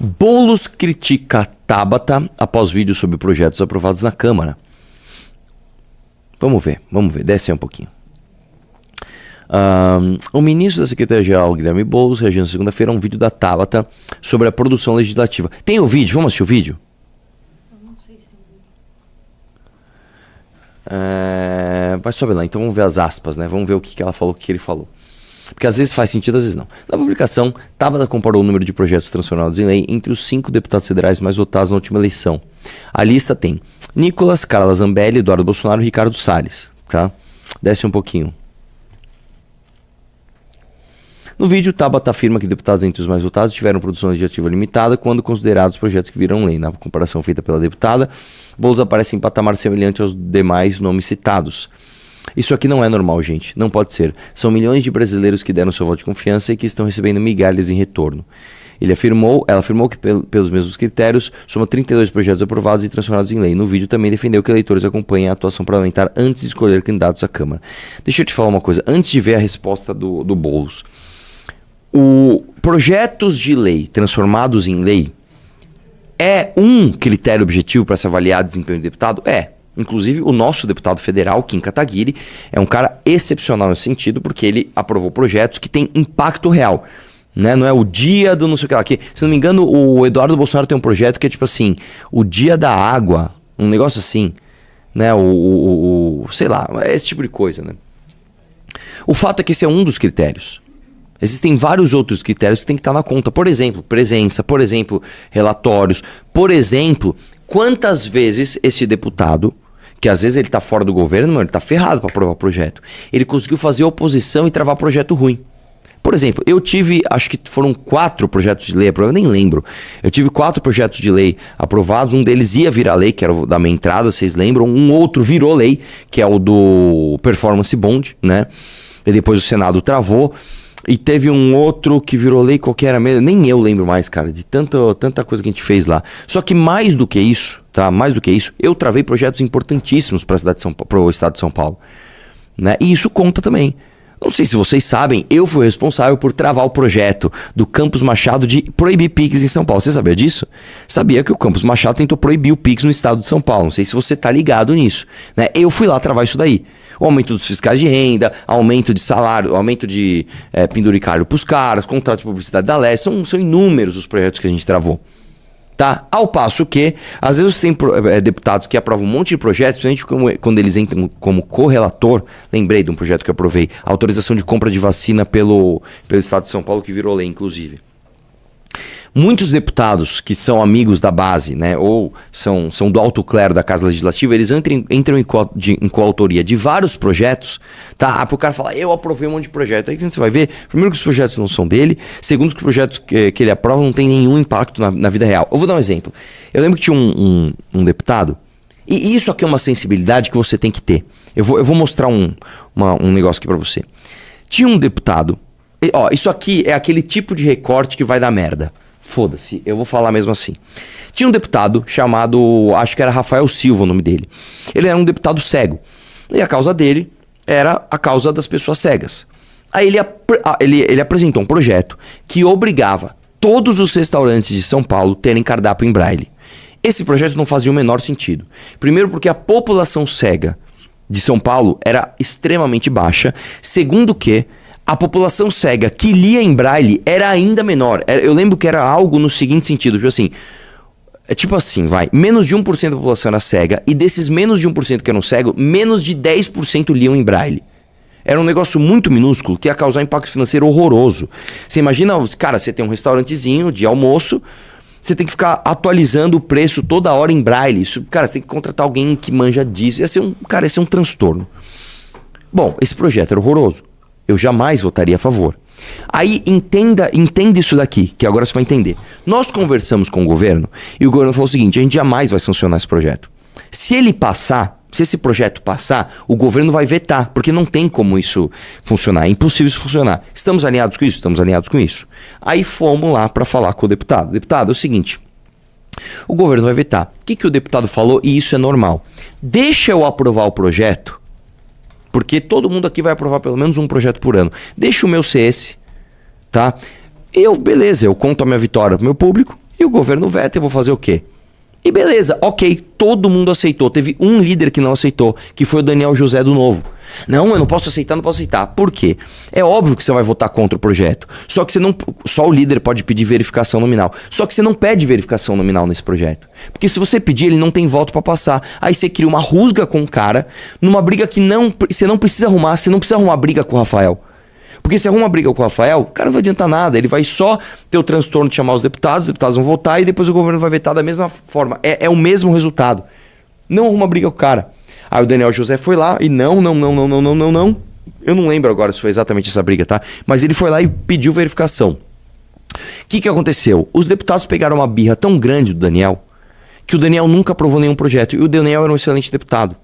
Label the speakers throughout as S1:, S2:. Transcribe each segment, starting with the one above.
S1: Boulos critica Tabata após vídeo sobre projetos aprovados na Câmara. Vamos ver, desce aí um pouquinho. O ministro da Secretaria-Geral, Guilherme Boulos, reagiu na segunda-feira a um vídeo da Tabata sobre a produção legislativa. Tem o vídeo? Vamos assistir o vídeo?
S2: Eu não sei se tem vídeo.
S1: Vai sobe lá, então vamos ver as aspas, né? Vamos ver o que ela falou, o que ele falou. Porque às vezes faz sentido, às vezes não. Na publicação, Tabata comparou o número de projetos transformados em lei entre os 5 deputados federais mais votados na última eleição. A lista tem Nicolas, Carla Zambelli, Eduardo Bolsonaro e Ricardo Salles. Tá? Desce um pouquinho. No vídeo, Tabata afirma que deputados entre os mais votados tiveram produção legislativa limitada quando considerados projetos que viram lei. Na comparação feita pela deputada, Boulos aparece em patamar semelhante aos demais nomes citados. Isso aqui não é normal, gente. Não pode ser. São milhões de brasileiros que deram seu voto de confiança e que estão recebendo migalhas em retorno. Ela afirmou que, pelos mesmos critérios, soma 32 projetos aprovados e transformados em lei. No vídeo também defendeu que eleitores acompanhem a atuação parlamentar antes de escolher candidatos à Câmara. Deixa eu te falar uma coisa. Antes de ver a resposta do Boulos. Projetos de lei transformados em lei é um critério objetivo para se avaliar desempenho de deputado? É. Inclusive, o nosso deputado federal, Kim Kataguiri, é um cara excepcional nesse sentido, porque ele aprovou projetos que têm impacto real. Né? Não é o dia do não sei o que lá. Se não me engano, o Eduardo Bolsonaro tem um projeto que é tipo assim, o dia da água, um negócio assim. Né? Sei lá, esse tipo de coisa. Né? O fato é que esse é um dos critérios. Existem vários outros critérios que tem que estar na conta. Por exemplo, presença, por exemplo, relatórios. Por exemplo, quantas vezes esse deputado, que às vezes ele tá fora do governo, ele tá ferrado para aprovar o projeto, ele conseguiu fazer oposição e travar projeto ruim. Por exemplo, eu tive, acho que foram 4 projetos de lei aprovados, eu nem lembro. Eu tive 4 projetos de lei aprovados, um deles ia virar lei, que era o da minha entrada, vocês lembram? Um outro virou lei, que é o do Performance Bond, né? E depois o Senado travou. E teve um outro que virou lei qualquer, nem eu lembro mais, cara, de tanta coisa que a gente fez lá. Só que mais do que isso, tá? Mais do que isso, eu travei projetos importantíssimos para o estado de São Paulo. Né? E isso conta também. Não sei se vocês sabem, eu fui responsável por travar o projeto do Campos Machado de proibir Pix em São Paulo. Você sabia disso? Sabia que o Campos Machado tentou proibir o Pix no estado de São Paulo. Não sei se você tá ligado nisso. Né? Eu fui lá travar isso daí. O aumento dos fiscais de renda, aumento de salário, aumento de penduricário para os caras, contrato de publicidade da LES, são inúmeros os projetos que a gente travou. Tá? Ao passo que, às vezes tem deputados que aprovam um monte de projetos, quando eles entram como correlator, lembrei de um projeto que eu aprovei, autorização de compra de vacina pelo estado de São Paulo, que virou lei, inclusive. Muitos deputados que são amigos da base, né, ou são do alto clero da Casa Legislativa, eles entram em coautoria de vários projetos, tá? Para o cara falar, eu aprovei um monte de projeto. Aí você vai ver, primeiro que os projetos não são dele, segundo que os projetos que ele aprova não tem nenhum impacto na vida real. Eu vou dar um exemplo. Eu lembro que tinha um deputado, e isso aqui é uma sensibilidade que você tem que ter. Eu vou mostrar um negócio aqui para você. Tinha um deputado, isso aqui é aquele tipo de recorte que vai dar merda. Foda-se, eu vou falar mesmo assim. Tinha um deputado chamado, acho que era Rafael Silva o nome dele. Ele era um deputado cego. E a causa dele era a causa das pessoas cegas. Aí ele apresentou um projeto que obrigava todos os restaurantes de São Paulo terem cardápio em braille. Esse projeto não fazia o menor sentido. Primeiro porque a população cega de São Paulo era extremamente baixa. Segundo que a população cega que lia em braille era ainda menor. Eu lembro que era algo no seguinte sentido, tipo assim, menos de 1% da população era cega, e desses menos de 1% que eram cegos, menos de 10% liam em braille. Era um negócio muito minúsculo que ia causar um impacto financeiro horroroso. Você imagina, cara, você tem um restaurantezinho de almoço, você tem que ficar atualizando o preço toda hora em braille. Isso, cara, você tem que contratar alguém que manja disso. Ia ser um transtorno. Bom, esse projeto era horroroso. Eu jamais votaria a favor. Aí entenda isso daqui, que agora você vai entender. Nós conversamos com o governo e o governo falou o seguinte: a gente jamais vai sancionar esse projeto. Se esse projeto passar, o governo vai vetar, porque não tem como isso funcionar, é impossível isso funcionar. Estamos alinhados com isso? Estamos alinhados com isso. Aí fomos lá para falar com o deputado. Deputado, é o seguinte, o governo vai vetar. O que o deputado falou? E isso é normal. Deixa eu aprovar o projeto, porque todo mundo aqui vai aprovar pelo menos um projeto por ano. Deixa o meu ser esse, tá? Beleza, eu conto a minha vitória pro meu público E o governo veta, eu vou fazer o quê? E beleza, ok, todo mundo aceitou. Teve um líder que não aceitou, que foi o Daniel José do Novo. Não, eu não posso aceitar, não posso aceitar. Por quê? É óbvio que você vai votar contra o projeto. Só que você não. Só o líder pode pedir verificação nominal. Só que você não pede verificação nominal nesse projeto. Porque se você pedir, ele não tem voto pra passar. Aí você cria uma rusga com o cara, numa briga que você não precisa arrumar. Você não precisa arrumar briga com o Rafael. Porque se arruma briga com o Rafael, o cara não vai adiantar nada. Ele vai só ter o transtorno de chamar os deputados vão votar e depois o governo vai vetar da mesma forma. É o mesmo resultado. Não arruma briga com o cara. Aí o Daniel José foi lá e não. Eu não lembro agora se foi exatamente essa briga, tá? Mas ele foi lá e pediu verificação. O que aconteceu? Os deputados pegaram uma birra tão grande do Daniel que o Daniel nunca aprovou nenhum projeto. E o Daniel era um excelente deputado.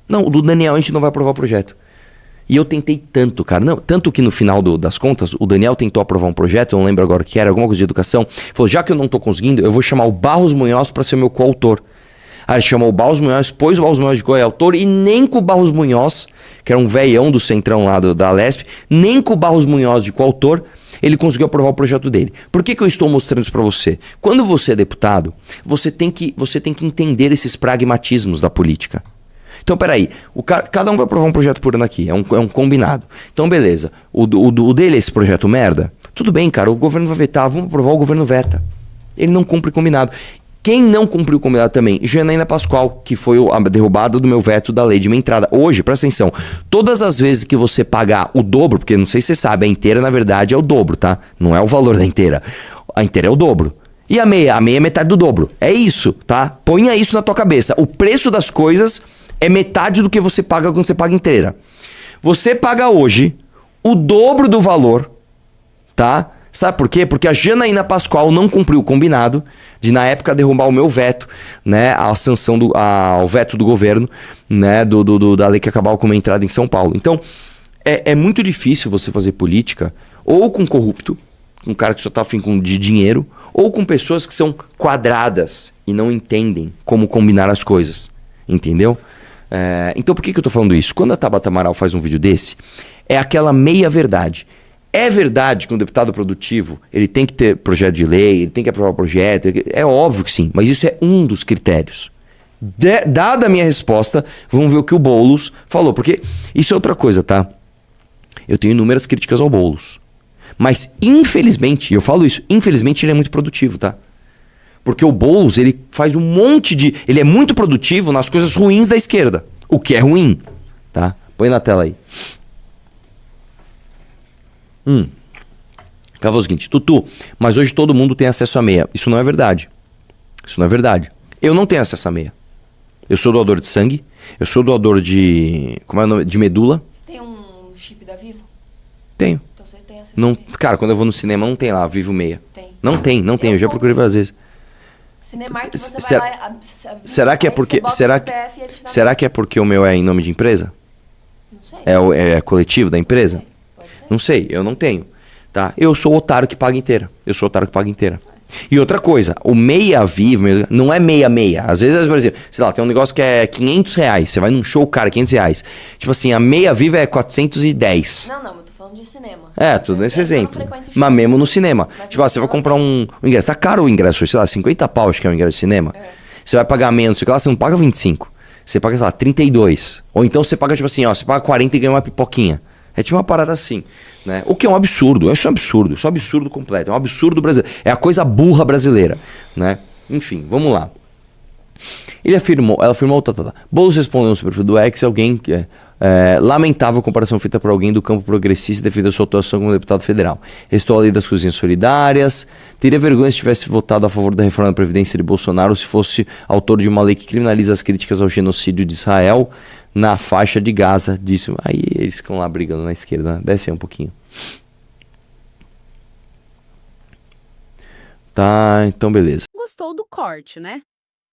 S1: Não, o do Daniel a gente não vai aprovar o projeto. E eu tentei tanto, cara. Não, tanto que no final das contas, o Daniel tentou aprovar um projeto, eu não lembro agora o que era, alguma coisa de educação. Falou, já que eu não tô conseguindo, eu vou chamar o Barros Munhoz para ser meu coautor. Aí ele chamou o Barros Munhoz, pôs o Barros Munhoz de coautor e nem com o Barros Munhoz, que era um velhão do centrão lá da Lesp, nem com o Barros Munhoz de coautor, ele conseguiu aprovar o projeto dele. Por que eu estou mostrando isso para você? Quando você é deputado, você tem que entender esses pragmatismos da política. Então, peraí, cada um vai aprovar um projeto por ano aqui, é um combinado. Então, beleza, o dele é esse projeto merda? Tudo bem, cara, o governo vai vetar, vamos aprovar, o governo veta. Ele não cumpre combinado. Quem não cumpriu o combinado também? Janaína Pascoal, que foi a derrubada do meu veto da lei de minha entrada. Hoje, presta atenção, todas as vezes que você pagar o dobro, porque não sei se você sabe, a inteira na verdade é o dobro, tá? Não é o valor da inteira. A inteira é o dobro. E a meia? A meia é metade do dobro. É isso, tá? Ponha isso na tua cabeça. O preço das coisas é metade do que você paga quando você paga inteira. Você paga hoje o dobro do valor, tá? Sabe por quê? Porque a Janaína Pascoal não cumpriu o combinado de, na época, derrubar o meu veto, né? A sanção ao veto do governo, né? Da lei que acabava com uma entrada em São Paulo. Então, é muito difícil você fazer política ou com corrupto, um cara que só tá afim de dinheiro, ou com pessoas que são quadradas e não entendem como combinar as coisas. Entendeu? Então por que eu tô falando isso? Quando a Tabata Amaral faz um vídeo desse, é aquela meia verdade. É verdade que um deputado produtivo, ele tem que ter projeto de lei, ele tem que aprovar o projeto, é óbvio que sim, mas isso é um dos critérios. Dada a minha resposta, vamos ver o que o Boulos falou, porque isso é outra coisa, tá? Eu tenho inúmeras críticas ao Boulos, mas infelizmente, eu falo isso, infelizmente ele é muito produtivo, tá? Porque o Boulos, ele faz um monte de... Ele é muito produtivo nas coisas ruins da esquerda. O que é ruim, tá? Põe na tela aí. Acabou o seguinte. Tutu, mas hoje todo mundo tem acesso à meia. Isso não é verdade. Isso não é verdade. Eu não tenho acesso à meia. Eu sou doador de sangue. Eu sou doador de... Como é o nome? De medula.
S2: Você tem um chip da Vivo?
S1: Tenho.
S2: Então você tem acesso
S1: Não,
S2: à meia.
S1: cara, quando eu vou no cinema não tem lá Vivo Meia.
S2: Tem.
S1: Não tem. Eu já procurei várias vezes.
S2: Cinemark, você vai
S1: Será-
S2: lá...
S1: Será que é
S2: aí
S1: porque...
S2: você bota o
S1: Será
S2: CPF e ele te dá
S1: será que é porque o meu é em nome de empresa?
S2: Não sei.
S1: É coletivo da empresa?
S2: Pode ser.
S1: Não sei, eu não tenho. Tá? Eu sou o otário que paga inteira. E outra coisa, o meia vivo não é meia. Às vezes, por exemplo, sei lá, tem um negócio que é R$500. Você vai num show, cara, R$500. Tipo assim, a meia viva é 410.
S2: Não, eu tô falando de cinema.
S1: Tudo nesse
S2: Eu não
S1: exemplo.
S2: frequento
S1: Mas
S2: shows.
S1: mesmo no cinema.
S2: Mas
S1: Tipo, você vai comprar um ingresso. Tá caro o ingresso, sei lá, 50 pau, acho que é o ingresso de cinema. Você vai pagar menos, sei lá, você não paga 25. Você paga, sei lá, 32. Ou então você paga, tipo assim, ó, você paga 40 e ganha uma pipoquinha. É tipo uma parada assim, né? O que é um absurdo, eu acho um absurdo, isso é um absurdo completo, é um absurdo brasileiro, é a coisa burra brasileira, né? Enfim, vamos lá. Ela afirmou, Boulos respondeu no seu perfil do X, alguém que lamentável a comparação feita por alguém do campo progressista devido à sua atuação como deputado federal. Estou ali das cozinhas solidárias, teria vergonha se tivesse votado a favor da reforma da Previdência de Bolsonaro se fosse autor de uma lei que criminaliza as críticas ao genocídio de Israel na faixa de Gaza, disse. Aí eles ficam lá brigando na esquerda, né? Desce aí um pouquinho. Tá, então beleza.
S3: Gostou do corte, né?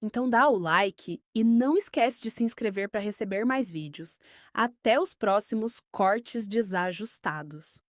S3: Então dá o like e não esquece de se inscrever para receber mais vídeos. Até os próximos cortes desajustados.